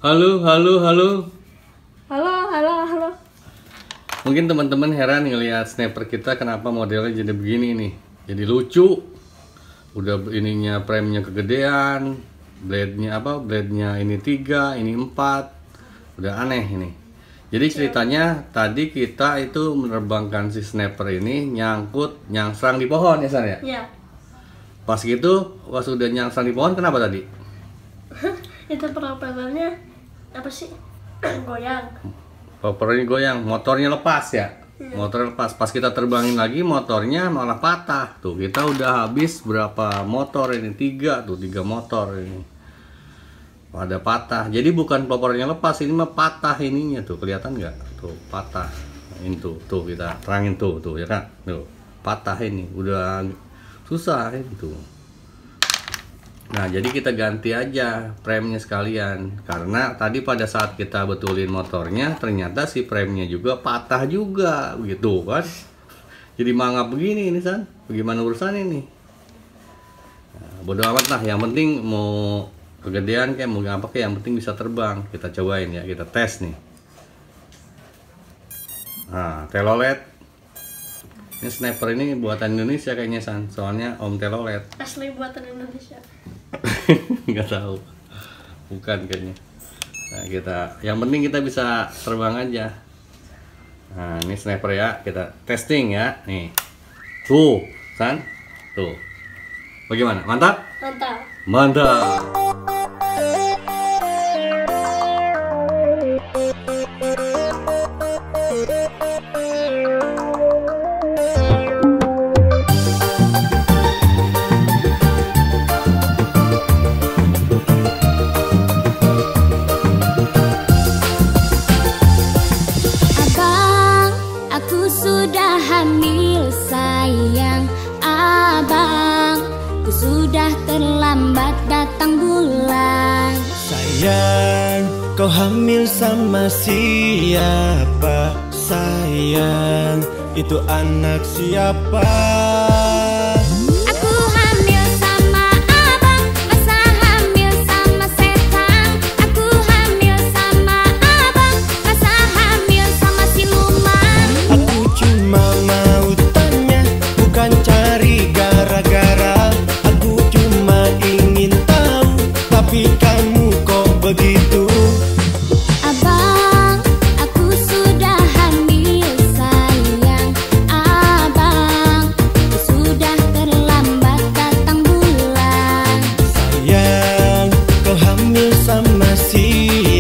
Halo, halo, halo. Halo, halo, halo. Mungkin teman-teman heran ngelihat sniper kita kenapa modelnya jadi begini nih. Jadi lucu. Udah ininya premnya kegedean, blade-nya apa? Blade-nya ini 3, ini 4. Udah aneh ini. Jadi ceritanya tadi kita itu menerbangkan si sniper ini nyangsang di pohon ya San ya? Iya. Pas gitu, pas udah nyangsang di pohon kenapa tadi? Itu propellernya apa sih? Goyang. Propernya goyang, motornya lepas ya. Motornya lepas. Pas kita terbangin lagi motornya malah patah. Tuh kita udah habis berapa motor ini? 3 motor ini. Pada patah. Jadi bukan propernya lepas, ini mah patah ininya tuh. Kelihatan nggak? Tuh patah. Ini tuh kita terangin tuh ya kan? Tuh patah ini. Udah susah itu. Nah, jadi kita ganti aja premnya sekalian. Karena tadi pada saat kita betulin motornya, ternyata si premnya juga patah juga, begitu kan? Jadi mangap begini ini San. Bagaimana urusan ini? Nah, bodo amat lah. Yang penting mau kegedean kayak mau apa kayak, yang penting bisa terbang. Kita cobain ya, kita tes nih. Nah, telolet. Ini sniper ini buatan Indonesia kayaknya San. Soalnya Om telolet. Asli buatan Indonesia. Nggak tahu, bukan kayaknya. Nah kita, yang penting kita bisa terbang aja. Nah ini sniper ya, kita testing ya. Nih, tuh San, tuh. Bagaimana? Mantap? Mantap. Mantap. Sudah hamil sayang abang, ku sudah terlambat datang bulan. Sayang, kau hamil sama siapa? Sayang, itu anak siapa? Aku hamil sama abang, masa hamil sama setan. Aku hamil sama abang, masa hamil sama siluman. Aku cuma mau tanya, bukan cari gara-gara. Aku cuma ingin tahu, tapi kamu kok begitu? Abang, aku sudah hamil sayang abang, ku sudah terlambat datang bulan. Sayang, kau hamil sama siapa?